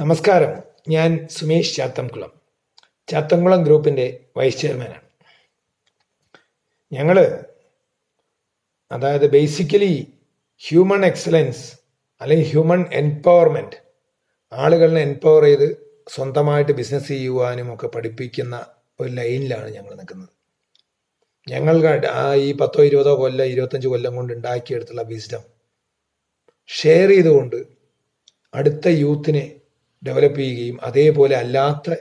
നമസ്കാരം. ഞാൻ സുമേഷ് ചാത്തംകുളം, ചാത്തംകുളം ഗ്രൂപ്പിൻ്റെ വൈസ് ചെയർമാനാണ്. ഞങ്ങൾ ബേസിക്കലി ഹ്യൂമൺ എക്സലൻസ് അല്ലെങ്കിൽ ഹ്യൂമൻ എംപവർമെൻറ്റ്, ആളുകളെ എംപവർ ചെയ്ത് സ്വന്തമായിട്ട് ബിസിനസ് ചെയ്യുവാനും ഒക്കെ പഠിപ്പിക്കുന്ന ഒരു ലൈനിലാണ് ഞങ്ങൾ നിൽക്കുന്നത്. ഞങ്ങൾ ഈ 10-20 കൊല്ലം 25 കൊല്ലം കൊണ്ട് ഉണ്ടാക്കിയെടുത്തുള്ള വിസ്ഡം ഷെയർ ചെയ്തുകൊണ്ട് അടുത്ത യൂത്തിനെ ഡെവലപ്പ് ചെയ്യുകയും അതേപോലെ അല്ലാത്ത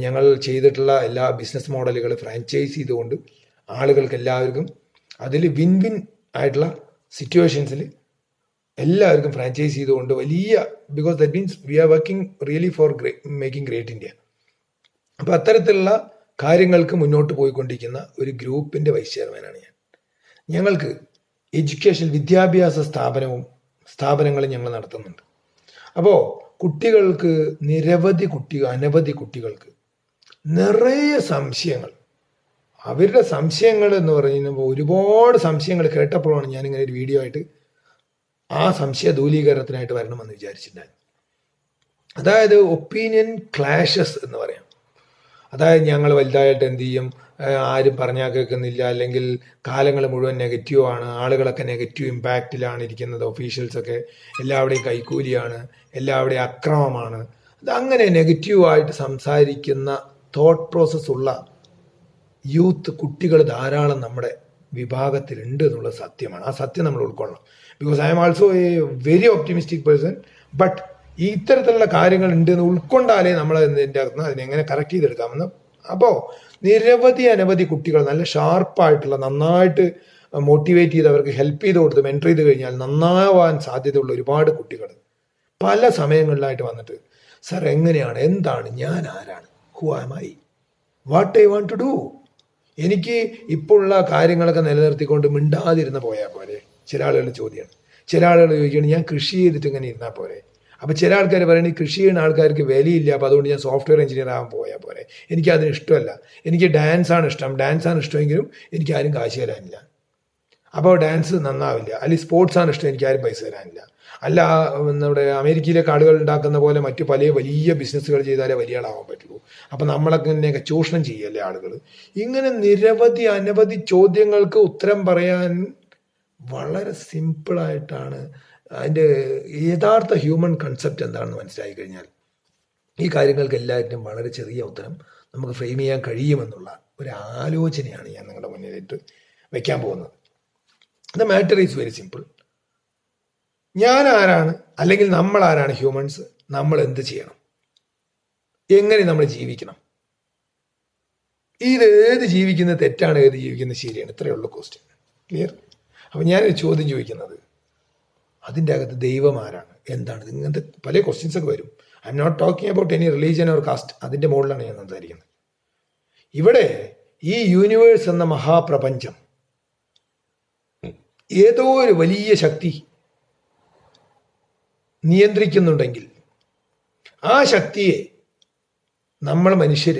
ഞങ്ങൾ ചെയ്തിട്ടുള്ള എല്ലാ ബിസിനസ് മോഡലുകൾ ഫ്രാഞ്ചൈസ് ചെയ്തുകൊണ്ട് ആളുകൾക്ക് എല്ലാവർക്കും അതിൽ വിൻ വിൻ ആയിട്ടുള്ള സിറ്റുവേഷൻസിൽ എല്ലാവർക്കും ഫ്രാഞ്ചൈസ് ചെയ്തുകൊണ്ട് because that means we are working really for making great India. അപ്പോൾ അത്തരത്തിലുള്ള കാര്യങ്ങൾക്ക് മുന്നോട്ട് പോയിക്കൊണ്ടിരിക്കുന്ന ഒരു ഗ്രൂപ്പിൻ്റെ വൈസ് ചെയർമാനാണ് ഞാൻ. ഞങ്ങൾക്ക് എഡ്യൂക്കേഷൻ വിദ്യാഭ്യാസ സ്ഥാപനങ്ങളും ഞങ്ങൾ നടത്തുന്നുണ്ട്. അപ്പോൾ കുട്ടികൾക്ക് അനവധി കുട്ടികൾക്ക് നിറയെ സംശയങ്ങൾ. അവരുടെ സംശയങ്ങൾ എന്ന് പറയുമ്പോൾ ഒരുപാട് സംശയങ്ങൾ കേട്ടപ്പോഴാണ് ഞാനിങ്ങനെ ഒരു വീഡിയോ ആയിട്ട് ആ സംശയ ദൂലീകരണത്തിനായിട്ട് വരണമെന്ന് വിചാരിച്ചിട്ടുണ്ടായിരുന്നു. അതായത് ഒപ്പീനിയൻ ക്ലാഷസ് എന്ന് പറയാം. അതായത് ഞങ്ങൾ വലുതായിട്ട് എന്ത് ചെയ്യും, ആരും പറഞ്ഞാൽ കേൾക്കുന്നില്ല, അല്ലെങ്കിൽ കാലങ്ങൾ മുഴുവൻ നെഗറ്റീവാണ്, ആളുകളൊക്കെ നെഗറ്റീവ് ഇമ്പാക്റ്റിലാണ് ഇരിക്കുന്നത്, ഒഫീഷ്യൽസൊക്കെ എല്ലാവിടെയും കൈക്കൂലിയാണ്, എല്ലാവിടെയും അക്രമമാണ്. അങ്ങനെ നെഗറ്റീവായിട്ട് സംസാരിക്കുന്ന തോട്ട് പ്രോസസ് ഉള്ള കുട്ടികൾ ധാരാളം നമ്മുടെ വിഭാഗത്തിലുണ്ട് എന്നുള്ളത് സത്യമാണ്. ആ സത്യം നമ്മൾ ഉൾക്കൊള്ളണം. Because I M also A very optimistic person. But ഈ ഇത്തരത്തിലുള്ള കാര്യങ്ങൾ ഉണ്ട് എന്ന് ഉൾക്കൊണ്ടാലേ നമ്മൾ ഇതിൻ്റെ അകത്ത് അതിനെങ്ങനെ കറക്റ്റ് ചെയ്തെടുക്കാമെന്ന്. അപ്പോൾ അനവധി കുട്ടികൾ നല്ല ഷാർപ്പായിട്ടുള്ള, നന്നായിട്ട് മോട്ടിവേറ്റ് ചെയ്ത് അവർക്ക് ഹെൽപ്പ് ചെയ്ത് കൊടുത്ത് മെൻറ്റർ ചെയ്ത് കഴിഞ്ഞാൽ നന്നാവാൻ സാധ്യതയുള്ള ഒരുപാട് കുട്ടികൾ പല സമയങ്ങളിലായിട്ട് വന്നിട്ട്, സർ എങ്ങനെയാണ്, എന്താണ്, ഞാൻ ആരാണ്, who am I, what I want to do, എനിക്ക് ഇപ്പോഴുള്ള കാര്യങ്ങളൊക്കെ നിലനിർത്തിക്കൊണ്ട് മിണ്ടാതിരുന്ന പോയാൽ പോരെ. ചില ആളുകളുടെ ചോദ്യമാണ്. ചില ആളുകൾ ചോദിക്കുകയാണ്, ഞാൻ കൃഷി ചെയ്തിട്ട് ഇങ്ങനെ ഇരുന്നാൽ പോരെ. അപ്പോൾ ചില ആൾക്കാർ പറയുന്നത് കൃഷി ചെയ്യുന്ന ആൾക്കാർക്ക് വിലയില്ല, അപ്പോൾ അതുകൊണ്ട് ഞാൻ സോഫ്റ്റ്വെയർ എഞ്ചിനീയർ ആകാൻ പോയാൽ പോരെ. എനിക്കതിന് ഇഷ്ടമല്ല, എനിക്ക് ഡാൻസാണ് ഇഷ്ടമെങ്കിലും എനിക്ക് ആരും കാശ് തരാനില്ല, അപ്പോൾ ഡാൻസ് നന്നാവില്ല. അല്ലെങ്കിൽ സ്പോർട്സാണ് ഇഷ്ടം, എനിക്ക് ആരും പൈസ തരാനില്ല. അല്ല നമ്മുടെ അമേരിക്കയിലെ ആളുകൾ ഉണ്ടാക്കുന്ന പോലെ മറ്റു വലിയ ബിസിനസ്സുകൾ ചെയ്താലേ വലിയ ആളാവാൻ പറ്റുള്ളൂ. അപ്പം നമ്മളൊക്കെ ഇങ്ങനെയൊക്കെ ചൂഷണം ചെയ്യല്ലേ ആളുകൾ. ഇങ്ങനെ അനവധി ചോദ്യങ്ങൾക്ക് ഉത്തരം പറയാൻ വളരെ സിമ്പിളായിട്ടാണ് അതിൻ്റെ യഥാർത്ഥ ഹ്യൂമൻ കൺസെപ്റ്റ് എന്താണെന്ന് മനസ്സിലായി കഴിഞ്ഞാൽ ഈ കാര്യങ്ങൾക്ക് എല്ലാവരും വളരെ ചെറിയ ഉത്തരം നമുക്ക് ഫ്രെയിം ചെയ്യാൻ കഴിയുമെന്നുള്ള ഒരു ആലോചനയാണ് ഞാൻ നിങ്ങളുടെ മുന്നിലേക്ക് വയ്ക്കാൻ പോകുന്നത്. The matter is very simple. ഞാൻ ആരാണ്, അല്ലെങ്കിൽ നമ്മൾ ആരാണ് ഹ്യൂമൻസ്, നമ്മൾ എന്ത് ചെയ്യണം, എങ്ങനെ നമ്മൾ ജീവിക്കണം, ഏത് ജീവിക്കുന്നത് തെറ്റാണ്, ഏത് ജീവിക്കുന്നത് ശരിയാണ്, ഇത്രയുള്ള ക്വസ്റ്റ്യൻ. ക്ലിയർ? അപ്പം ഞാനൊരു ചോദ്യം ചോദിക്കുന്നത്, അതിൻ്റെ അകത്ത് ദൈവം ആരാണ്, എന്താണ്, ഇങ്ങനത്തെ പല ക്വസ്റ്റ്യൻസ് ഒക്കെ വരും. I am not talking about any religion or caste. അതിൻ്റെ മുകളിലാണ് ഞാൻ സംസാരിക്കുന്നത്. ഇവിടെ ഈ യൂണിവേഴ്സ് എന്ന മഹാപ്രപഞ്ചം ഏതോ ഒരു വലിയ ശക്തി നിയന്ത്രിക്കുന്നുണ്ടെങ്കിൽ ആ ശക്തിയെ നമ്മൾ മനുഷ്യർ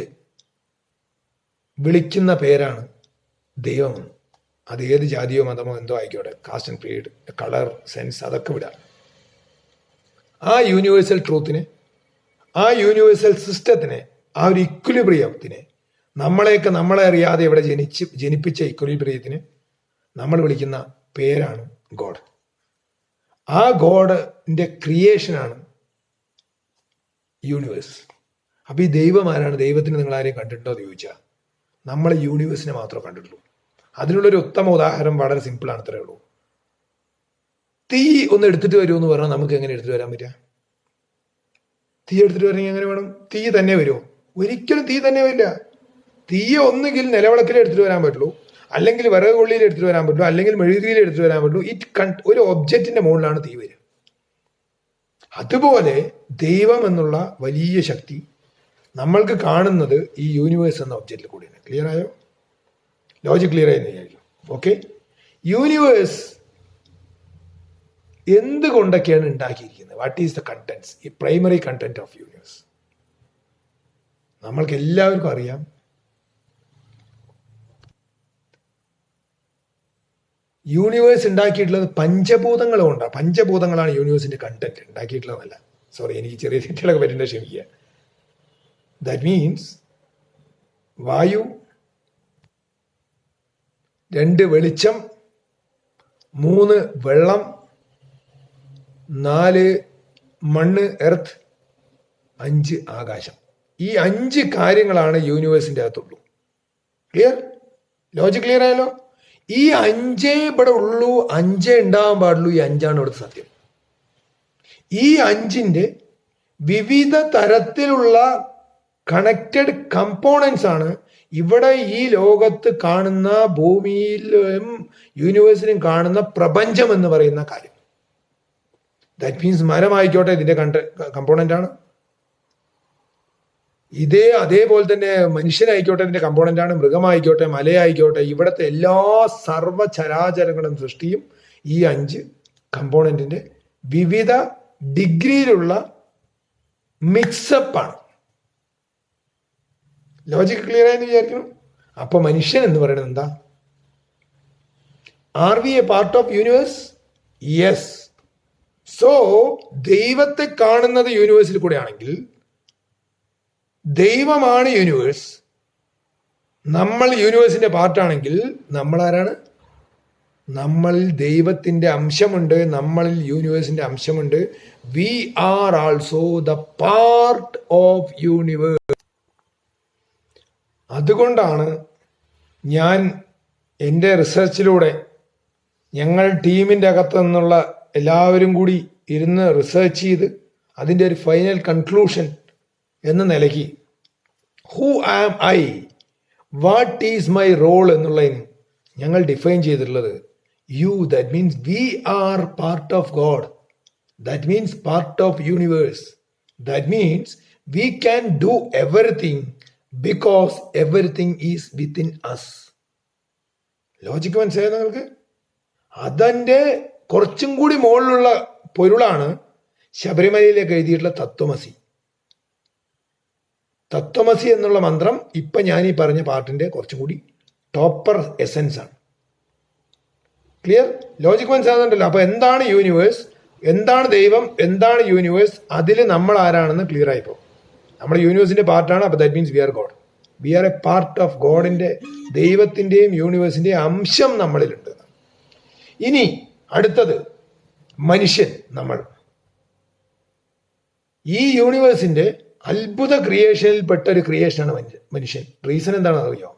വിളിക്കുന്ന പേരാണ് ദൈവമെന്ന്. അത് ഏത് ജാതിയോ മതമോ എന്തോ ആയിക്കോട്ടെ, caste and creed, colour, sense, അതൊക്കെ വിടാം. ആ യൂണിവേഴ്സൽ ട്രൂത്തിനെ, ആ യൂണിവേഴ്സൽ സിസ്റ്റത്തിനെ, ആ ഒരു ഇക്വിലിബ്രിയത്തിനെ, നമ്മളെ അറിയാതെ ഇവിടെ ജനിപ്പിച്ച ഇക്വിലിബ്രിയത്തിനെ നമ്മൾ വിളിക്കുന്ന പേരാണ് ഗോഡ്. ആ ഗോഡിൻ്റെ ക്രിയേഷനാണ് യൂണിവേഴ്സ്. അപ്പോൾ ഈ ദൈവം ആരാണ്? ദൈവത്തിന് നിങ്ങൾ ആരെയും കണ്ടിട്ടുണ്ടോ എന്ന് ചോദിച്ചാൽ നമ്മൾ യൂണിവേഴ്സിനെ മാത്രമേ കണ്ടിട്ടുള്ളൂ. അതിനുള്ളൊരു ഉത്തമ ഉദാഹരണം വളരെ സിമ്പിളാണ്, ഇത്രയേ ഉള്ളൂ. തീ ഒന്ന് എടുത്തിട്ട് വരുമെന്ന് പറഞ്ഞാൽ നമുക്ക് എങ്ങനെ എടുത്തിട്ട് വരാൻ പറ്റുക? തീ എടുത്തിട്ട് വരണമെങ്കിൽ എങ്ങനെ വേണം? തീ തന്നെ വരുമോ? ഒരിക്കലും തീ തന്നെ വരില്ല. തീയെ ഒന്നുകിൽ നിലവിളക്കിൽ എടുത്തിട്ട് വരാൻ പറ്റുള്ളൂ, അല്ലെങ്കിൽ വിറക് കൊള്ളിയിൽ എടുത്തിട്ട് വരാൻ പറ്റുള്ളൂ, അല്ലെങ്കിൽ മെഴുകുതിരിയിൽ എടുത്തിട്ട് വരാൻ പറ്റുള്ളൂ. ഒരു ഒബ്ജക്റ്റിന്റെ മുകളിലാണ് തീ വരിക. അതുപോലെ ദൈവം എന്നുള്ള വലിയ ശക്തി നമ്മൾക്ക് കാണുന്നത് ഈ യൂണിവേഴ്സ് എന്ന ഒബ്ജക്റ്റിൽ കൂടിയാണ്. ക്ലിയർ ആയോ? ലോജിക് ക്ലിയർ ആയെന്ന് വിചാരിക്കും. ഓക്കെ, യൂണിവേഴ്സ് എന്തുകൊണ്ടൊക്കെയാണ് ഉണ്ടാക്കിയിരിക്കുന്നത്? വാട്ട് ഈസ് ദ കണ്ടന്റ്സ്, ഈ പ്രൈമറി കണ്ടന്റ് ഓഫ് യൂണിവേഴ്സ്? നമ്മൾക്ക് എല്ലാവർക്കും അറിയാം, യൂണിവേഴ്സ് ഉണ്ടാക്കിയിട്ടുള്ളത് പഞ്ചഭൂതങ്ങൾ കൊണ്ടാണ്. പഞ്ചഭൂതങ്ങളാണ് യൂണിവേഴ്സിന്റെ കണ്ടന്റ് ഉണ്ടാക്കിയിട്ടുള്ളതല്ല. സോറി, എനിക്ക് ചെറിയ തെറ്റുകളൊക്കെ പറ്റുന്നത് ക്ഷമിക്കുക. ദാറ്റ് മീൻസ് വായു, 2 വെളിച്ചം, 3 വെള്ളം, 4 മണ്ണ് എർത്ത്, 5 ആകാശം. ഈ 5 കാര്യങ്ങളാണ് യൂണിവേഴ്സിൻ്റെ അകത്തുള്ളൂ. ക്ലിയർ? ലോജിക് ക്ലിയർ ആയല്ലോ? ഈ 5 ഇവിടെ ഉള്ളൂ, 5 ഉണ്ടാവാൻ പാടുള്ളൂ. ഈ 5 ഇവിടുത്തെ സത്യം. ഈ 5ന്റെ വിവിധ തരത്തിലുള്ള കണക്റ്റഡ് കമ്പോണൻസ് ആണ് ഇവിടെ ഈ ലോകത്ത് കാണുന്ന, ഭൂമിയിലും യൂണിവേഴ്സിലും കാണുന്ന പ്രപഞ്ചം എന്ന് പറയുന്ന കാര്യം. ദാറ്റ് മീൻസ് മരമായിക്കോട്ടെ ഇതിന്റെ കമ്പോണന്റ് ആണ്. അതേപോലെ തന്നെ മനുഷ്യനായിക്കോട്ടെ ഇതിന്റെ കമ്പോണന്റ് ആണ്. മൃഗമായിക്കോട്ടെ, മലയായിക്കോട്ടെ, ഇവിടുത്തെ എല്ലാ സർവചരാചരങ്ങളും സൃഷ്ടിയും ഈ 5 കമ്പോണന്റിന്റെ വിവിധ ഡിഗ്രിയിലുള്ള മിക്സപ്പ് ആണ്. ലോജിക് ക്ലിയർ ആയെന്ന് വിചാരിക്കണം. അപ്പൊ മനുഷ്യൻ എന്ന് പറയുന്നത് എന്താ? Are we a part of universe? Yes. So ദൈവത്തെ കാണുന്നത് യൂണിവേഴ്സിൽ കൂടെ ആണെങ്കിൽ ദൈവമാണ് യൂണിവേഴ്സ്, നമ്മൾ യൂണിവേഴ്സിന്റെ പാർട്ടാണെങ്കിൽ നമ്മൾ ആരാണ്? നമ്മളിൽ ദൈവത്തിന്റെ അംശമുണ്ട്, നമ്മളിൽ യൂണിവേഴ്സിന്റെ അംശമുണ്ട്. We are also the part of universe. അതുകൊണ്ടാണ് ഞാൻ എൻ്റെ റിസർച്ചിലൂടെ, ഞങ്ങൾ ടീമിൻ്റെ അകത്ത് നിന്നുള്ള എല്ലാവരും കൂടി ഇരുന്ന് റിസർച്ച് ചെയ്ത് അതിൻ്റെ ഒരു ഫൈനൽ കൺക്ലൂഷൻ എന്ന നിലയ്ക്ക് who am I, what is my role എന്നുള്ളതിന് ഞങ്ങൾ ഡിഫൈൻ ചെയ്തിട്ടുള്ളത് you, that means we are part of God, that means part of universe, that means we can do everything because everything is within us. Logic മനസ്സിലായത് നിങ്ങൾക്ക്? അതിൻ്റെ കുറച്ചും കൂടി മുകളിലുള്ള പൊരുളാണ് ശബരിമലയിലേക്ക് എഴുതിയിട്ടുള്ള തത്വമസി. തത്വമസി എന്നുള്ള മന്ത്രം ഇപ്പൊ ഞാൻ ഈ പറഞ്ഞ പാട്ടിന്റെ കുറച്ചും കൂടി ടോപ്പർ എസൻസ് ആണ്. ക്ലിയർ? ലോജിക് മനസ്സിലാകുന്നുണ്ടല്ലോ? അപ്പൊ എന്താണ് യൂണിവേഴ്സ്, എന്താണ് ദൈവം, എന്താണ് യൂണിവേഴ്സ്, അതിൽ നമ്മൾ ആരാണെന്ന് ക്ലിയർ ആയിപ്പോ. നമ്മൾ യൂണിവേഴ്സിന്റെ പാർട്ടാണ്. അപ്പൊ that means we are God. We are a part of ഗോഡിന്റെ, ദൈവത്തിന്റെയും യൂണിവേഴ്സിന്റെയും അംശം നമ്മളിലുണ്ട്. ഇനി അടുത്തത് മനുഷ്യൻ. നമ്മൾ ഈ യൂണിവേഴ്സിന്റെ അത്ഭുത ക്രിയേഷനിൽപ്പെട്ട ഒരു ക്രിയേഷനാണ് മനുഷ്യൻ. റീസൺ എന്താണെന്ന് അറിയോ?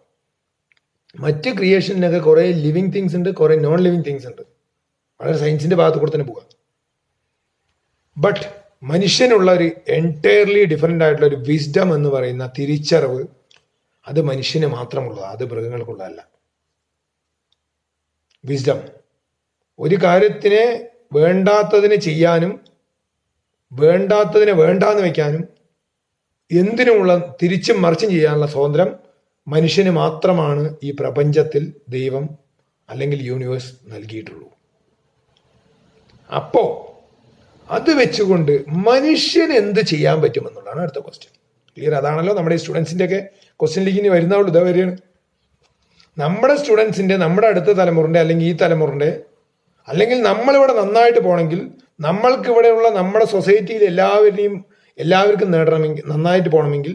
മറ്റ് ക്രിയേഷനൊക്കെ കുറെ ലിവിങ് തിങ്സ് ഉണ്ട്, കുറെ നോൺ ലിവിങ് തിങ്സ് ഉണ്ട്. വളരെ സയൻസിന്റെ ഭാഗത്ത് കൂടെ തന്നെ പോകാം. ബട്ട് മനുഷ്യനുള്ള ഒരു എൻറ്റയർലി ഡിഫറെൻ്റ് ആയിട്ടുള്ള ഒരു വിസ്ഡം എന്ന് പറയുന്ന തിരിച്ചറിവ്, അത് മനുഷ്യന് മാത്രമുള്ളതാണ്, അത് മൃഗങ്ങൾക്കുള്ളതല്ല. വിസ്ഡം, ഒരു കാര്യത്തിനെ വേണ്ടാത്തതിന് ചെയ്യാനും വേണ്ടാത്തതിനെ വേണ്ടാന്ന് വെക്കാനും എന്തിനുമുള്ള തിരിച്ചും മറിച്ചും ചെയ്യാനുള്ള സ്വാതന്ത്ര്യം മനുഷ്യന് മാത്രമാണ് ഈ പ്രപഞ്ചത്തിൽ ദൈവം അല്ലെങ്കിൽ യൂണിവേഴ്സ് നൽകിയിട്ടുള്ളൂ. അപ്പോ അത് വെച്ചുകൊണ്ട് മനുഷ്യന് എന്ത് ചെയ്യാൻ പറ്റുമെന്നുള്ളതാണ് അടുത്ത ക്വസ്റ്റ്യൻ. ക്ലിയർ? അതാണല്ലോ നമ്മുടെ സ്റ്റുഡൻസിന്റെ ഒക്കെ ക്വസ്റ്റ്യനിലേക്ക് ഇനി വരുന്നുള്ളൂ. ഇതാ വരികയാണ് നമ്മുടെ സ്റ്റുഡൻസിന്റെ, നമ്മുടെ അടുത്ത തലമുറന്റെ അല്ലെങ്കിൽ ഈ തലമുറന്റെ, അല്ലെങ്കിൽ നമ്മളിവിടെ നന്നായിട്ട് പോകണമെങ്കിൽ, നമ്മൾക്ക് ഇവിടെയുള്ള നമ്മുടെ സൊസൈറ്റിയിൽ എല്ലാവർക്കും നേടണമെങ്കിൽ, നന്നായിട്ട് പോകണമെങ്കിൽ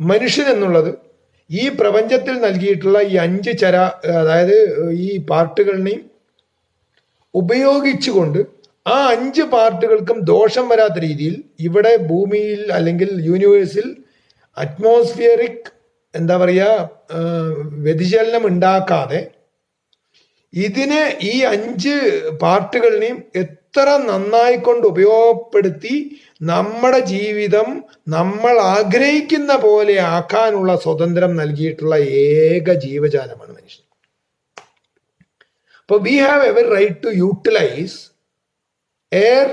മനുഷ്യൻ എന്നുള്ളത് ഈ പ്രപഞ്ചത്തിൽ നൽകിയിട്ടുള്ള ഈ 5 അതായത് ഈ പാർട്ടുകളിനെയും ഉപയോഗിച്ചുകൊണ്ട് ആ 5 പാർട്ടുകൾക്കും ദോഷം വരാത്ത രീതിയിൽ ഇവിടെ ഭൂമിയിൽ അല്ലെങ്കിൽ യൂണിവേഴ്സിൽ അറ്റ്മോസ്ഫിയറിക് എന്താ പറയുക വ്യതിചലനം ഉണ്ടാക്കാതെ ഇതിനെ ഈ 5 പാർട്ടുകളിനെയും എത്ര നന്നായി കൊണ്ട് ഉപയോഗപ്പെടുത്തി നമ്മുടെ ജീവിതം നമ്മൾ ആഗ്രഹിക്കുന്ന പോലെ ആക്കാനുള്ള സ്വതന്ത്രം നൽകിയിട്ടുള്ള ഏക ജീവജാലമാണ് മനുഷ്യൻ. അപ്പോൾ we have ever right to utilise air,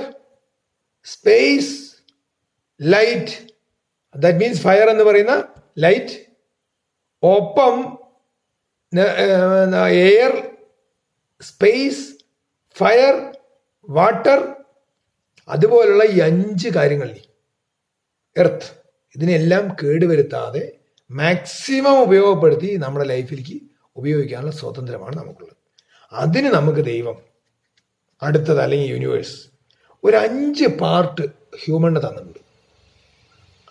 space, light, that means fire എന്ന് പറയുന്ന ലൈറ്റ്, ഒപ്പം എയർ, സ്പേസ്, ഫയർ, വാട്ടർ, അതുപോലുള്ള ഈ 5 കാര്യങ്ങളിൽ എർത്ത്, ഇതിനെല്ലാം കേടുവരുത്താതെ മാക്സിമം ഉപയോഗപ്പെടുത്തി നമ്മുടെ ലൈഫിലേക്ക് ഉപയോഗിക്കാനുള്ള സ്വാതന്ത്ര്യമാണ് നമുക്കുള്ളത്. അതിന് നമുക്ക് ദൈവം, അടുത്തത് അല്ലെങ്കിൽ യൂണിവേഴ്സ്, ഒരു 5 പാർട്ട് ഹ്യൂമണിന് തന്നിട്ടുണ്ട്.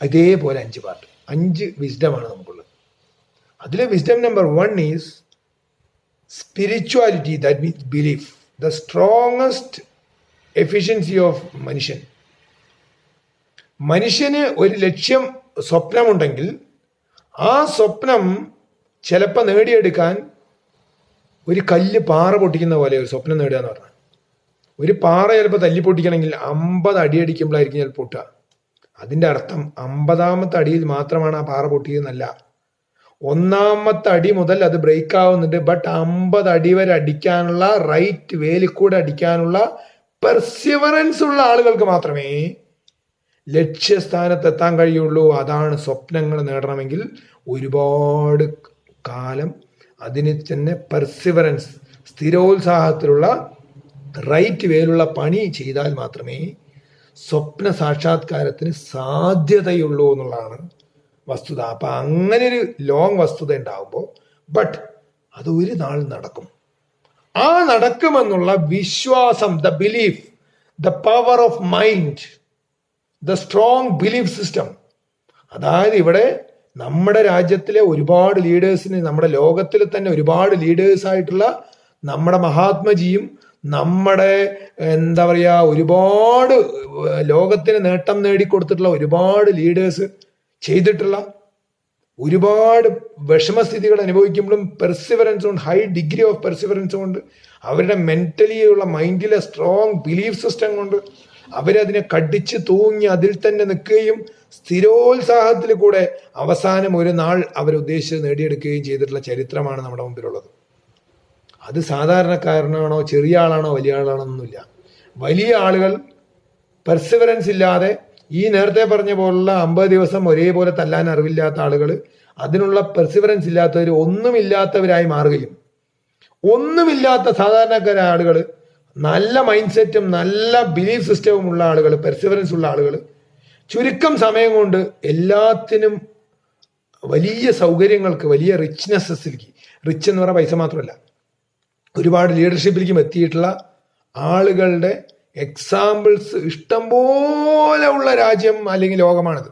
ഇതേപോലെ 5 പാർട്ട്, 5 വിസ്ഡമാണ് നമുക്കുള്ളത്. അതിലെ wisdom number 1 is spirituality, that means belief, the strongest efficiency of മനുഷ്യൻ. മനുഷ്യന് ഒരു ലക്ഷ്യം, സ്വപ്നമുണ്ടെങ്കിൽ ആ സ്വപ്നം ചിലപ്പോൾ നേടിയെടുക്കാൻ ഒരു കല്ല് പാറ പൊട്ടിക്കുന്ന പോലെ ഒരു സ്വപ്നം നേടുക എന്ന് പറഞ്ഞാൽ, ഒരു പാറ ചിലപ്പോൾ തല്ലി പൊട്ടിക്കണമെങ്കിൽ 50 അടി അടിക്കുമ്പോഴായിരിക്കും ചിലപ്പോൾ പൊട്ടുക. അതിൻ്റെ അർത്ഥം 50ാമത്തെ അടിയിൽ മാത്രമാണ് ആ പാറ പൊട്ടിയതെന്നല്ല. 1ാമത്തെ അടി മുതൽ അത് ബ്രേക്ക് ആവുന്നുണ്ട്. ബട്ട് 50 അടി വരെ അടിക്കാനുള്ള റൈറ്റ് വേലിൽ കൂടെ അടിക്കാനുള്ള പെർസിവറൻസ് ഉള്ള ആളുകൾക്ക് മാത്രമേ ലക്ഷ്യസ്ഥാനത്തെത്താൻ കഴിയുള്ളൂ. അതാണ് സ്വപ്നങ്ങൾ നേടണമെങ്കിൽ ഒരുപാട് കാലം അതിന് തന്നെ പെർസിവറൻസ്, സ്ഥിരോത്സാഹത്തിലുള്ള റൈറ്റ് വേലുള്ള പണി ചെയ്താൽ മാത്രമേ സ്വപ്ന സാക്ഷാത്കാരത്തിന് സാധ്യതയുള്ളൂ എന്നുള്ളതാണ് വസ്തുത. അപ്പം അങ്ങനെ ഒരു ലോങ് വസ്തുത ഉണ്ടാകുമ്പോൾ, ബട്ട് അത് ഒരു നാൾ നടക്കും. ആ നടക്കുമെന്നുള്ള വിശ്വാസം, the belief, the power of mind, the strong belief system. അതായത് ഇവിടെ നമ്മുടെ രാജ്യത്തിലെ ഒരുപാട് ലീഡേഴ്സിന്, നമ്മുടെ ലോകത്തിൽ തന്നെ ഒരുപാട് ലീഡേഴ്സായിട്ടുള്ള നമ്മുടെ മഹാത്മജിയും നമ്മുടെ എന്താ പറയുക ഒരുപാട് ലോകത്തിന് നേട്ടം നേടിക്കൊടുത്തിട്ടുള്ള ഒരുപാട് ലീഡേഴ്സ് ചെയ്തിട്ടുള്ള ഒരുപാട് വിഷമസ്ഥിതികൾ അനുഭവിക്കുമ്പോഴും പെർസിവറൻസ് കൊണ്ട്, ഹൈ ഡിഗ്രി ഓഫ് പെർസിവറൻസ് കൊണ്ട്, അവരുടെ മെന്റലി ഉള്ള മൈൻഡിലെ സ്ട്രോങ് ബിലീഫ് സിസ്റ്റം കൊണ്ട് അവരതിനെ കടിച്ച് തൂങ്ങി അതിൽ തന്നെ നിൽക്കുകയും സ്ഥിരോത്സാഹത്തിൽ കൂടെ അവസാനം ഒരു നാൾ അവരുദ്ദേശിച്ച് നേടിയെടുക്കുകയും ചെയ്തിട്ടുള്ള ചരിത്രമാണ് നമ്മുടെ മുമ്പിലുള്ളത്. അത് സാധാരണക്കാരനാണോ, ചെറിയ ആളാണോ, വലിയ ആളാണോ ഒന്നുമില്ല. വലിയ ആളുകൾ പെർസിവറൻസ് ഇല്ലാതെ, ഈ നേരത്തെ പറഞ്ഞ പോലുള്ള 50 ദിവസം ഒരേപോലെ തല്ലാൻ അറിവില്ലാത്ത ആളുകൾ, അതിനുള്ള പെർസിവറൻസ് ഇല്ലാത്തവർ, ഒന്നുമില്ലാത്തവരായി മാറുകയും, ഒന്നുമില്ലാത്ത സാധാരണക്കാരായ ആളുകൾ, നല്ല മൈൻഡ് സെറ്റും നല്ല ബിലീഫ് സിസ്റ്റവും ഉള്ള ആളുകൾ, പെർസിവറൻസ് ഉള്ള ആളുകൾ ചുരുക്കം സമയം കൊണ്ട് എല്ലാത്തിനും വലിയ സൗകര്യങ്ങൾക്ക്, വലിയ റിച്ച്നെസ്സിലേക്ക്, റിച്ച് എന്ന് പറഞ്ഞാൽ പൈസ മാത്രമല്ല, ഒരുപാട് ലീഡർഷിപ്പിലേക്കും എത്തിയിട്ടുള്ള ആളുകളുടെ എക്സാമ്പിൾസ് ഇഷ്ടംപോലെ ഉള്ള രാജ്യം അല്ലെങ്കിൽ ലോകമാണിത്.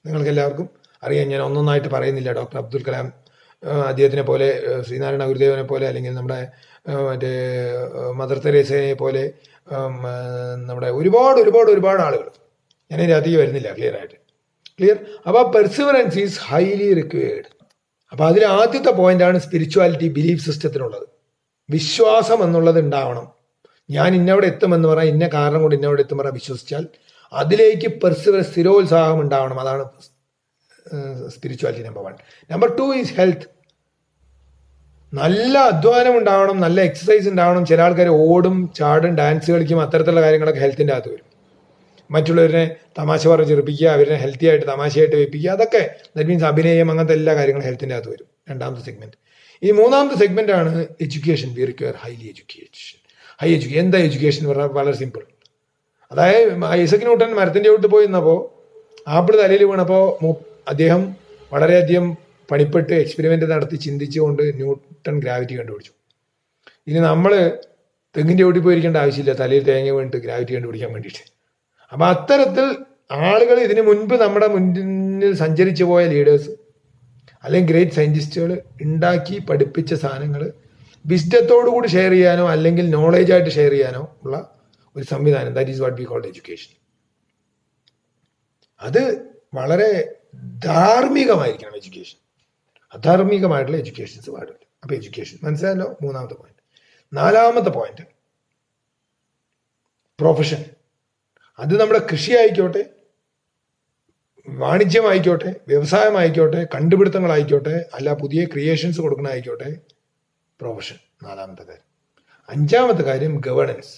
നിങ്ങൾക്ക് എല്ലാവർക്കും അറിയാം. ഞാൻ ഒന്നൊന്നായിട്ട് പറയുന്നില്ല. ഡോക്ടർ അബ്ദുൽ കലാം അദ്ദേഹത്തിനെ പോലെ, ശ്രീനാരായണ ഗുരുദേവനെ പോലെ, അല്ലെങ്കിൽ നമ്മുടെ മറ്റേ മദർ തെരേസയെ പോലെ, നമ്മുടെ ഒരുപാട് ഒരുപാട് ഒരുപാട് ആളുകൾ, ഞാനതിൻ്റെ അധികം വരുന്നില്ല, ക്ലിയർ. അപ്പോൾ പെർസിവറൻസ് ഈസ് ഹൈലി റിക്വയർഡ്. അപ്പോൾ അതിൽ ആദ്യത്തെ പോയിന്റാണ് സ്പിരിച്വാലിറ്റി, ബിലീഫ് സിസ്റ്റത്തിനുള്ളത്. വിശ്വാസം എന്നുള്ളത് ഉണ്ടാവണം. ഞാൻ ഇന്നവിടെ എത്തുമെന്ന് പറയാം, ഇന്ന കാരണം കൊണ്ട് ഇന്നവിടെ എത്തും പറയാൻ വിശ്വസിച്ചാൽ അതിലേക്ക് സ്ഥിരോത്സാഹം ഉണ്ടാവണം. അതാണ് spirituality number 1. Number 2 is health. നല്ല അധ്വാനം ഉണ്ടാവണം, നല്ല എക്സസൈസ് ഉണ്ടാവണം. ചില ആൾക്കാർ ഓടും, ചാടും, ഡാൻസ് കളിക്കും, അത്തരത്തിലുള്ള കാര്യങ്ങളൊക്കെ ഹെൽത്തിൻ്റെ അകത്ത് വരും. മറ്റുള്ളവരെ തമാശ പറഞ്ഞ് ചെറുപ്പിക്കുക, അവരെ ഹെൽത്തി ആയിട്ട് തമാശയായിട്ട് വെപ്പിക്കുക, അതൊക്കെ ദാറ്റ് മീൻസ് അഭിനയം, അങ്ങനത്തെ എല്ലാ കാര്യങ്ങളും ഹെൽത്തിൻ്റെ അകത്ത് വരും. 2ാമത്തെ സെഗ്മെന്റ്. ഈ 3ാമത്തെ സെഗ്മെന്റ് ആണ് education. V require highly education. എന്താ എഡ്യൂക്കേഷൻ പറഞ്ഞാൽ വളരെ സിമ്പിൾ. അതായത് ഐസക് ന്യൂട്ടൻ മരത്തിൻ്റെ ചോട്ട് പോയി നിന്നപ്പോൾ ആപ്പിൾ തലയിൽ വീണപ്പോൾ അദ്ദേഹം വളരെയധികം പണിപ്പെട്ട് എക്സ്പെരിമെന്റ് നടത്തി ചിന്തിച്ചുകൊണ്ട് ന്യൂട്ടൺ ഗ്രാവിറ്റി കണ്ടുപിടിച്ചു. ഇനി നമ്മൾ തെങ്ങിൻ്റെ ചോട്ടിൽ പോയിരിക്കേണ്ട ആവശ്യമില്ല, തലയിൽ തേങ്ങ വീണിട്ട് ഗ്രാവിറ്റി കണ്ടുപിടിക്കാൻ വേണ്ടിയിട്ട്. അപ്പം അത്തരത്തിൽ ആളുകൾ, ഇതിനു മുൻപ് നമ്മുടെ മുന്നിൽ സഞ്ചരിച്ചു പോയ ലീഡേഴ്സ് അല്ലെങ്കിൽ ഗ്രേറ്റ് സയൻറ്റിസ്റ്റുകൾ ഉണ്ടാക്കി പഠിപ്പിച്ച സാധനങ്ങൾ വിസ്ഡത്തോടു കൂടി ഷെയർ ചെയ്യാനോ അല്ലെങ്കിൽ നോളേജായിട്ട് ഷെയർ ചെയ്യാനോ ഉള്ള ഒരു സംവിധാനം, that is what we called education. അത് വളരെ ധാർമ്മികമായിരിക്കണം എഡ്യൂക്കേഷൻ. അധാർമികമായിട്ടുള്ള എഡ്യൂക്കേഷൻസ് പാടില്ല. അപ്പോൾ എഡ്യൂക്കേഷൻ മനസ്സിലായല്ലോ, 3ാമത്തെ പോയിന്റ്. 4ാമത്തെ പോയിന്റ് പ്രൊഫഷൻ. അത് നമ്മുടെ കൃഷി ആയിക്കോട്ടെ, വാണിജ്യമായിക്കോട്ടെ, വ്യവസായമായിക്കോട്ടെ, കണ്ടുപിടുത്തങ്ങളായിക്കോട്ടെ, അല്ല പുതിയ ക്രിയേഷൻസ് കൊടുക്കണമായിക്കോട്ടെ, പ്രൊഫഷൻ 4ാമത്തെ കാര്യം. 5ാമത്തെ കാര്യം ഗവേണൻസ്.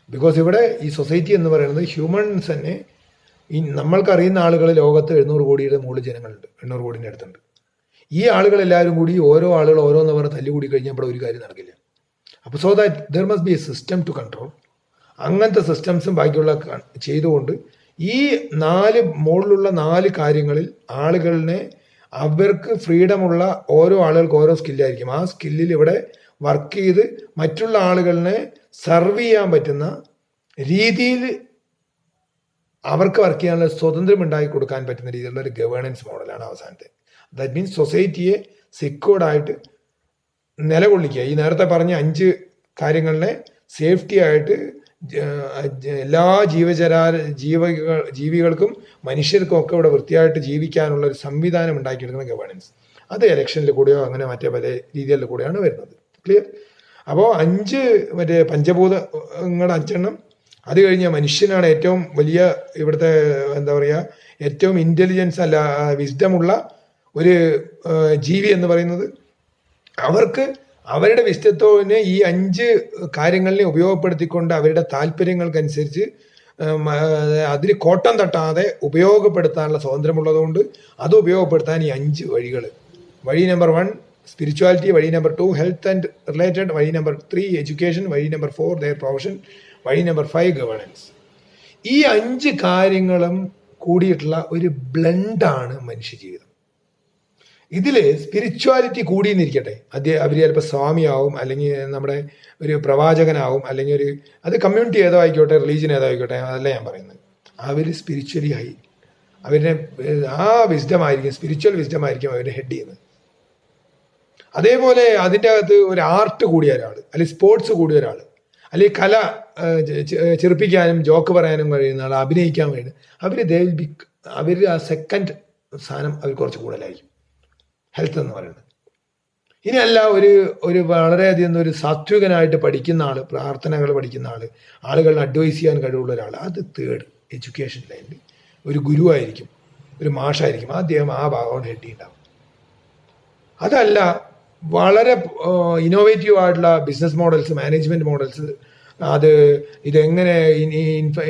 ബിക്കോസ് ഇവിടെ ഈ സൊസൈറ്റി എന്ന് പറയുന്നത് ഹ്യൂമൻസ് തന്നെ, ഈ നമ്മൾക്കറിയുന്ന ആളുകൾ ലോകത്ത് 700 കോടിയുടെ മുകളിൽ ജനങ്ങളുണ്ട്, 800 കോടിൻ്റെ അടുത്തുണ്ട്. ഈ ആളുകളെല്ലാവരും കൂടി ഓരോ ആളുകൾ ഓരോന്ന് പറഞ്ഞ് തല്ലുകൂടി കഴിഞ്ഞാൽ ഇവിടെ ഒരു കാര്യം നടക്കില്ല. അപ്പോൾ so that there must be a system to control. അങ്ങനത്തെ സിസ്റ്റംസും ബാക്കിയുള്ള ചെയ്തുകൊണ്ട് ഈ മുകളിലുള്ള 4 കാര്യങ്ങളിൽ ആളുകളിനെ, അവർക്ക് ഫ്രീഡമുള്ള ഓരോ ആളുകൾക്ക് ഓരോ സ്കില്ലായിരിക്കും. ആ സ്കില്ലിൽ ഇവിടെ വർക്ക് ചെയ്ത് മറ്റുള്ള ആളുകളിനെ സർവ് ചെയ്യാൻ പറ്റുന്ന രീതിയിൽ അവർക്ക് വർക്ക് ചെയ്യാനുള്ള സ്വതന്ത്രം ഉണ്ടാക്കി കൊടുക്കാൻ പറ്റുന്ന രീതിയിലുള്ള ഒരു ഗവേണൻസ് മോഡലാണ് അവസാനത്തെ. ദാറ്റ് മീൻസ് സൊസൈറ്റിയെ സെക്യൂർഡായിട്ട് നിലകൊള്ളിക്കുക. ഈ നേരത്തെ പറഞ്ഞ 5 കാര്യങ്ങളിലെ സേഫ്റ്റി ആയിട്ട് എല്ലാ ജീവികൾക്കും മനുഷ്യർക്കും ഒക്കെ ഇവിടെ വൃത്തിയായിട്ട് ജീവിക്കാനുള്ള ഒരു സംവിധാനം ഉണ്ടാക്കിയെടുക്കുന്ന ഗവേണൻസ്. അത് ഇലക്ഷനിൽ കൂടെയോ അങ്ങനെ മറ്റേ പല രീതികളിൽ കൂടെയാണ് വരുന്നത്. ക്ലിയർ? അപ്പോൾ 5 മറ്റേ പഞ്ചഭൂതങ്ങളുടെ 5 അത് കഴിഞ്ഞ മനുഷ്യനാണ് ഏറ്റവും വലിയ ഇവിടുത്തെ എന്താ പറയുക ഏറ്റവും ഇൻ്റലിജൻസ് അല്ല വിസ്ഡമുള്ള ഒരു ജീവി എന്ന് പറയുന്നത്. അവർക്ക് അവരുടെ വിസ്ഡത്വത്തിനെ ഈ 5 കാര്യങ്ങളിനെ ഉപയോഗപ്പെടുത്തിക്കൊണ്ട് അവരുടെ താല്പര്യങ്ങൾക്കനുസരിച്ച് അതിൽ കോട്ടം തട്ടാതെ ഉപയോഗപ്പെടുത്താനുള്ള സ്വാതന്ത്ര്യമുള്ളതുകൊണ്ട് അത് ഉപയോഗപ്പെടുത്താൻ ഈ 5 വഴികൾ. വഴി നമ്പർ 1 സ്പിരിച്വാലിറ്റി, വഴി നമ്പർ 2 ഹെൽത്ത് ആൻഡ് റിലേറ്റഡ്, വഴി നമ്പർ 3 എഡ്യൂക്കേഷൻ, വഴി നമ്പർ 4 ദെയർ പ്രൊഫഷൻ, വഴി നമ്പർ 5 ഗവേണൻസ്. ഈ 5 കാര്യങ്ങളും കൂടിയിട്ടുള്ള ഒരു ബ്ലെൻഡാണ് മനുഷ്യജീവിതം. ഇതിൽ സ്പിരിച്വാലിറ്റി കൂടിയെന്നിരിക്കട്ടെ, അവർ ചിലപ്പോൾ സ്വാമിയാവും, അല്ലെങ്കിൽ നമ്മുടെ ഒരു പ്രവാചകനാവും, അല്ലെങ്കിൽ അത് കമ്മ്യൂണിറ്റി ഏതോ ആയിക്കോട്ടെ, റിലീജിയൻ ഏതോ ആയിക്കോട്ടെ, അതല്ല ഞാൻ പറയുന്നത്. അവർ സ്പിരിച്വലി ഹൈ, അവരുടെ ആ വിസ്ഡമായിരിക്കും, സ്പിരിച്വൽ വിസ്ഡമായിരിക്കും അവരുടെ ഹെഡ് ചെയ്യുന്നത്. അതേപോലെ അതിൻ്റെ അകത്ത് ഒരു ആർട്ട് കൂടിയ ഒരാൾ, അല്ലെങ്കിൽ സ്പോർട്സ് കൂടിയ ഒരാൾ, അല്ലെങ്കിൽ കല ചെറുപ്പിക്കാനും ജോക്ക് പറയാനും കഴിയുന്ന ആൾ, അഭിനയിക്കാൻ കഴിയുന്ന അവർ ആ സെക്കൻഡ് സ്ഥാനം അവർ കുറച്ച് കൂടുതലായിരിക്കും ഹെൽത്ത് എന്ന് പറയുന്നത്. ഇനിയല്ല ഒരു വളരെയധികം ഒരു സാത്വികനായിട്ട് പഠിക്കുന്ന ആൾ, പ്രാർത്ഥനകൾ പഠിക്കുന്ന ആൾ, ആളുകളെ അഡ്വൈസ് ചെയ്യാൻ കഴിവുള്ള ഒരാൾ, അത് 3rd എഡ്യൂക്കേഷൻ ലൈനിൽ ഒരു ഗുരുവായിരിക്കും, ഒരു മാഷായിരിക്കും. അദ്ദേഹം ആ ഭാഗമാണ് ഹെഡ് ഉണ്ടാവും. അതല്ല വളരെ ഇന്നോവേറ്റീവ് ആയിട്ടുള്ള ബിസിനസ് മോഡൽസ്, മാനേജ്മെന്റ് മോഡൽസ്, ഇതെങ്ങനെ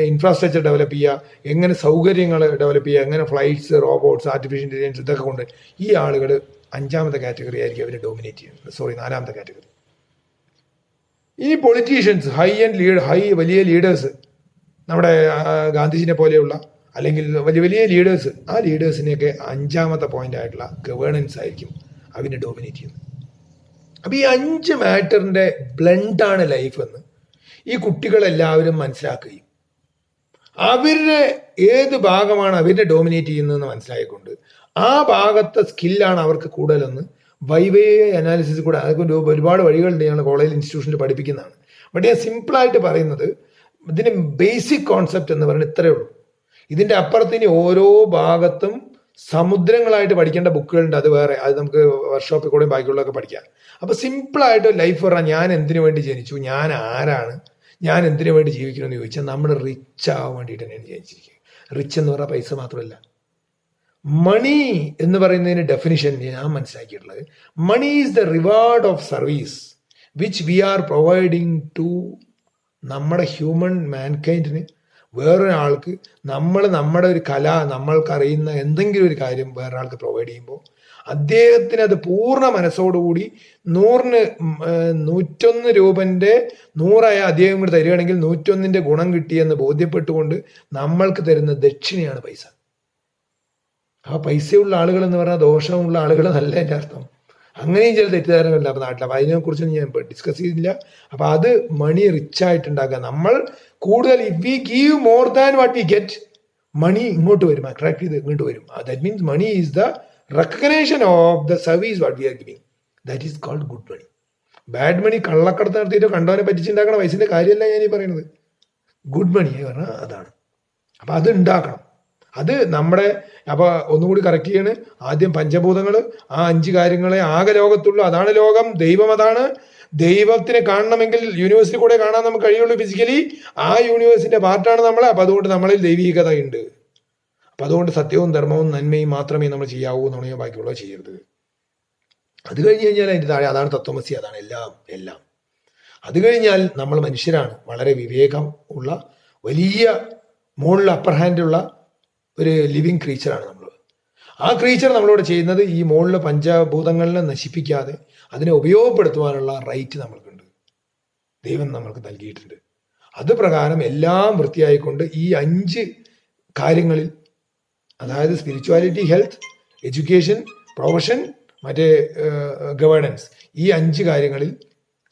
ഇൻഫ്രാസ്ട്രക്ചർ ഡെവലപ്പ് ചെയ്യുക, എങ്ങനെ സൗകര്യങ്ങൾ ഡെവലപ്പ് ചെയ്യുക, എങ്ങനെ ഫ്ലൈറ്റ്സ്, റോബോട്ട്സ്, ആർട്ടിഫിഷ്യൽ ഇന്റലിജൻസ്, ഇതൊക്കെ കൊണ്ട് ഈ ആളുകൾ 5ാമത്തെ കാറ്റഗറി ആയിരിക്കും അവരെ ഡോമിനേറ്റ് ചെയ്യുന്നത്. 4ാമത്തെ കാറ്റഗറി. ഇനി പൊളിറ്റീഷ്യൻസ്, വലിയ ലീഡേഴ്സ്, നമ്മുടെ ഗാന്ധിജിനെ പോലെയുള്ള അല്ലെങ്കിൽ വലിയ ലീഡേഴ്സ്, ആ ലീഡേഴ്സിനെയൊക്കെ 5ാമത്തെ പോയിന്റ് ആയിട്ടുള്ള ഗവേണൻസ് ആയിരിക്കും അവരെ ഡോമിനേറ്റ് ചെയ്യുന്നത്. അപ്പം ഈ 5 മാറ്ററിന്റെ ബ്ലെൻഡാണ് ലൈഫ് എന്ന് ഈ കുട്ടികളെല്ലാവരും മനസ്സിലാക്കുകയും അവരുടെ ഏത് ഭാഗമാണ് അവരെ ഡോമിനേറ്റ് ചെയ്യുന്നതെന്ന് മനസ്സിലായിക്കൊണ്ട് ആ ഭാഗത്തെ സ്കില്ലാണ് അവർക്ക് കൂടുതലെന്ന് വൈവേ അനാലിസിസ് കൂടെ, അതൊക്കെ ഒരുപാട് വഴികളുണ്ട്, ഞങ്ങൾ കോളേജ് ഇൻസ്റ്റിറ്റ്യൂഷനിൽ പഠിപ്പിക്കുന്നതാണ്. ബട്ട് ഞാൻ സിമ്പിളായിട്ട് പറയുന്നത് ഇതിന് ബേസിക് കോൺസെപ്റ്റ് എന്ന് പറയുന്നത് ഇത്രയേ ഉള്ളൂ. ഇതിൻ്റെ അപ്പുറത്തിന് ഓരോ ഭാഗത്തും സമുദ്രങ്ങളായിട്ട് പഠിക്കേണ്ട ബുക്കുകളുണ്ട്, അത് വേറെ, അത് നമുക്ക് വർക്ക്ഷോപ്പിൽ കൂടെയും ബാക്കിയുള്ളതൊക്കെ പഠിക്കാം. അപ്പോൾ സിമ്പിളായിട്ട് ലൈഫ് പറഞ്ഞാൽ ഞാൻ എന്തിനു വേണ്ടി ജനിച്ചു, ഞാൻ ആരാണ്, ഞാൻ എന്തിനു വേണ്ടി ജീവിക്കണമെന്ന് ചോദിച്ചാൽ നമ്മൾ റിച്ച് ആവാൻ വേണ്ടിയിട്ട് തന്നെയാണ് ജനിച്ചിരിക്കുക. റിച്ച് എന്ന് പറഞ്ഞാൽ പൈസ മാത്രമല്ല, മണി എന്ന് പറയുന്നതിന് ഡെഫിനിഷൻ ഞാൻ മനസ്സിലാക്കിയിട്ടുള്ളത്, money is the reward of service which we are providing to നമ്മുടെ ഹ്യൂമൻ മാൻകൈൻഡിന്. വേറൊരാൾക്ക് നമ്മുടെ ഒരു കല, നമ്മൾക്കറിയുന്ന എന്തെങ്കിലും ഒരു കാര്യം വേറൊരാൾക്ക് പ്രൊവൈഡ് ചെയ്യുമ്പോൾ അദ്ദേഹത്തിന് അത് പൂർണ്ണ മനസ്സോടുകൂടി 101 രൂപന്റെ 100 അദ്ദേഹം കൂടി തരികയാണെങ്കിൽ 101ന്റെ ഗുണം കിട്ടിയെന്ന് ബോധ്യപ്പെട്ടുകൊണ്ട് നമ്മൾക്ക് തരുന്ന ദക്ഷിണയാണ് പൈസ. ആ പൈസയുള്ള ആളുകൾ എന്ന് പറഞ്ഞാൽ ദോഷമുള്ള ആളുകൾ നല്ല എൻ്റെ അർത്ഥം. അങ്ങനെയും ചില തെറ്റിദ്ധാരണകളില്ല അപ്പോൾ നാട്ടിൽ. അപ്പോൾ അതിനെക്കുറിച്ചൊന്നും ഞാൻ ഡിസ്കസ് ചെയ്തില്ല. അപ്പോൾ അത് മണി റിച്ച് ആയിട്ടുണ്ടാക്കുക. നമ്മൾ കൂടുതൽ if we give more than what we get, money ഇങ്ങോട്ട് വരും, അട്രാക്ട് ചെയ്ത് ഇങ്ങോട്ട് വരും. That means money is the recognition of the service what we are giving. That is called good money. Bad money കള്ളക്കടത്ത് നടത്തിയിട്ട് കണ്ടവനെ പറ്റിച്ചുണ്ടാക്കണ പൈസൻ്റെ കാര്യമല്ല ഞാൻ ഈ പറയുന്നത്. ഗുഡ് മണി പറഞ്ഞാൽ അതാണ്. അപ്പം അത് ഉണ്ടാക്കണം. അത് നമ്മുടെ, അപ്പോൾ ഒന്നുകൂടി കറക്റ്റ് ചെയ്യാണ്, ആദ്യം പഞ്ചഭൂതങ്ങൾ, ആ 5 കാര്യങ്ങളെ ആകെ ലോകത്തുള്ളൂ, അതാണ് ലോകം, ദൈവം അതാണ്. ദൈവത്തിനെ കാണണമെങ്കിൽ യൂണിവേഴ്സിറ്റി കൂടെ കാണാൻ നമുക്ക് കഴിയുള്ളൂ ഫിസിക്കലി. ആ യൂണിവേഴ്സിന്റെ പാർട്ടാണ് നമ്മളെ. അപ്പം അതുകൊണ്ട് നമ്മളിൽ ദൈവീകത ഉണ്ട്. അപ്പം അതുകൊണ്ട് സത്യവും ധർമ്മവും നന്മയും മാത്രമേ നമ്മൾ ചെയ്യാവൂ എന്നുണ്ടെങ്കിൽ ബാക്കിയുള്ളത് ചെയ്യരുത്. അത് കഴിഞ്ഞ് കഴിഞ്ഞാൽ അതിൻ്റെ താഴെ അതാണ് തത്വമസി, അതാണ് എല്ലാം. അത് കഴിഞ്ഞാൽ നമ്മൾ മനുഷ്യരാണ്, വളരെ വിവേകം ഉള്ള വലിയ മുകളിൽ അപ്പർ ഹാൻഡുള്ള ഒരു ലിവിങ് ക്രീച്ചറാണ് നമ്മൾ. ആ ക്രീച്ചർ നമ്മളോട് ചെയ്യുന്നത് ഈ മുകളിലെ പഞ്ചഭൂതങ്ങളിനെ നശിപ്പിക്കാതെ അതിനെ ഉപയോഗപ്പെടുത്തുവാനുള്ള റൈറ്റ് നമ്മൾക്കുണ്ട്, ദൈവം നമ്മൾക്ക് നൽകിയിട്ടുണ്ട്. അത് പ്രകാരം എല്ലാം വൃത്തിയായിക്കൊണ്ട് ഈ 5 കാര്യങ്ങളിൽ, അതായത് സ്പിരിച്വാലിറ്റി, ഹെൽത്ത്, എഡ്യൂക്കേഷൻ, പ്രൊഫഷൻ, മറ്റേ ഗവേണൻസ്, ഈ 5 കാര്യങ്ങളിൽ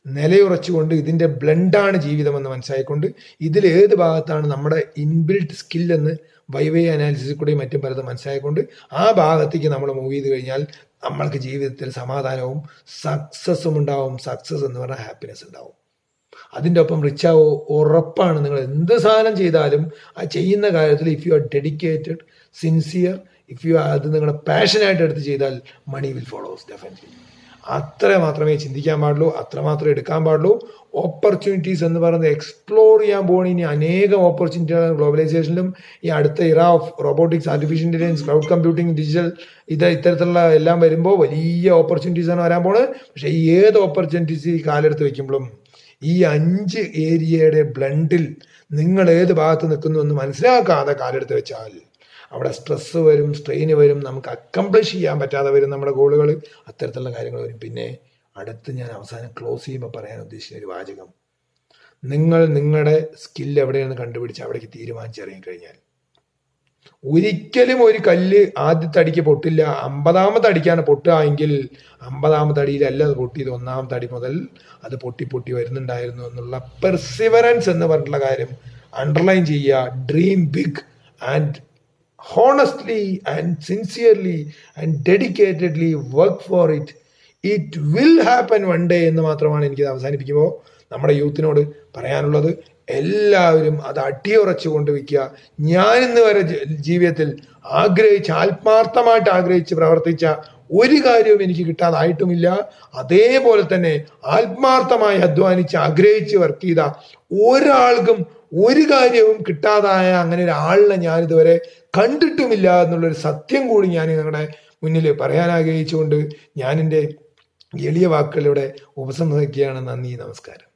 നിലയുറച്ചുകൊണ്ട് ഇതിൻ്റെ ബ്ലെൻഡാണ് ജീവിതമെന്ന് മനസ്സിലായിക്കൊണ്ട് ഇതിൽ ഏത് ഭാഗത്താണ് നമ്മുടെ ഇൻബിൽറ്റ് സ്കില്ലെന്ന് വൈവേ അനാലിസിസിൽ കൂടെയും മറ്റും പലതും മനസ്സിലായിക്കൊണ്ട് ആ ഭാഗത്തേക്ക് നമ്മൾ മൂവ് ചെയ്ത് കഴിഞ്ഞാൽ നമ്മൾക്ക് ജീവിതത്തിൽ സമാധാനവും സക്സസ്സും ഉണ്ടാവും. സക്സസ് എന്ന് പറഞ്ഞാൽ ഹാപ്പിനെസ് ഉണ്ടാവും. അതിൻ്റെ ഒപ്പം റിച്ചാവോ ഉറപ്പാണ്. നിങ്ങൾ എന്ത് സാധനം ചെയ്താലും ആ ചെയ്യുന്ന കാര്യത്തിൽ if you are dedicated, sincere, if you അത് നിങ്ങളുടെ പാഷനായിട്ട് എടുത്ത് ചെയ്താൽ മണി വിൽ ഫോളോസ് ഡെഫിനറ്റ്ലി. അത്ര മാത്രമേ ചിന്തിക്കാൻ പാടുള്ളൂ, അത്ര മാത്രമേ എടുക്കാൻ പാടുള്ളൂ. ഓപ്പർച്യൂണിറ്റീസ് എന്ന് പറയുന്നത് എക്സ്പ്ലോർ ചെയ്യാൻ പോകണം. ഇനി അനേകം ഓപ്പർച്യൂണിറ്റികളാണ് ഗ്ലോബലൈസേഷനിലും ഈ അടുത്ത ഇറ of robotics, artificial intelligence, cloud computing, digital ഇത്തരത്തിലുള്ള എല്ലാം വരുമ്പോൾ വലിയ ഓപ്പർച്യൂണിറ്റീസാണ് വരാൻ പോകുന്നത്. പക്ഷേ ഈ ഏത് ഓപ്പർച്യൂണിറ്റീസ് ഈ കാലെടുത്ത് വെക്കുമ്പോഴും ഈ 5 ഏരിയയുടെ ബ്ലണ്ടിൽ നിങ്ങൾ ഏത് ഭാഗത്ത് നിൽക്കുന്നു എന്ന് മനസ്സിലാക്കാതെ കാലെടുത്ത് വെച്ചാൽ അവിടെ സ്ട്രെസ് വരും, സ്ട്രെയിന് വരും, നമുക്ക് അക്കംപ്ലിഷ് ചെയ്യാൻ പറ്റാതെ വരും നമ്മുടെ ഗോളുകൾ, അത്തരത്തിലുള്ള കാര്യങ്ങൾ വരും. പിന്നെ അടുത്ത് ഞാൻ അവസാനം ക്ലോസ് ചെയ്യുമ്പോൾ പറയാൻ ഉദ്ദേശിക്കുന്ന ഒരു വാചകം, നിങ്ങൾ നിങ്ങളുടെ സ്കില്ല് എവിടെയാണെന്ന് കണ്ടുപിടിച്ച് അവിടേക്ക് തീരുമാനിച്ചിറങ്ങിക്കഴിഞ്ഞാൽ ഒരിക്കലും ഒരു കല്ല് ആദ്യത്തെ അടിക്ക് പൊട്ടില്ല. 50ാമത്തെ അടിക്കാണ് പൊട്ടുക എങ്കിൽ 50ാമത്തെ അടിയിലല്ല അത് പൊട്ടിയത്, 1ാമത്തെ അടി മുതൽ അത് പൊട്ടി പൊട്ടി വരുന്നുണ്ടായിരുന്നു എന്നുള്ള പെർസിവറൻസ് എന്ന് പറഞ്ഞിട്ടുള്ള കാര്യം അണ്ടർലൈൻ ചെയ്യുക. Dream big and honestly and sincerely and dedicatedly work for it. It will happen one day എന്ന് മാത്രമാണ് എനിക്ക് അവസാനിപ്പിക്കുമ്പോൾ നമ്മുടെ യൂത്തിനോട് പറയാനുള്ളത്. എല്ലാവരും അത് അടിയുറച്ചു കൊണ്ടുവയ്ക്കുക. ഞാൻ ഇന്ന് വരെ ജീവിതത്തിൽ ആത്മാർത്ഥമായിട്ട് ആഗ്രഹിച്ച് പ്രവർത്തിച്ച ഒരു കാര്യവും എനിക്ക് കിട്ടാതായിട്ടുമില്ല. അതേപോലെ തന്നെ ആത്മാർത്ഥമായി അധ്വാനിച്ച് ആഗ്രഹിച്ച് വർക്ക് ചെയ്ത ഒരാൾക്കും ഒരു കാര്യവും കിട്ടാതായ അങ്ങനെ ഒരാളിനെ ഞാനിതുവരെ കണ്ടിട്ടുമില്ല എന്നുള്ളൊരു സത്യം കൂടി ഞാൻ നിങ്ങളുടെ മുന്നിൽ പറയാൻ ആഗ്രഹിച്ചുകൊണ്ട് ഞാൻ എൻ്റെ എളിയ വാക്കുകളിലൂടെ ഉപസംഹരിക്കുകയാണ്. നന്ദി, നമസ്കാരം.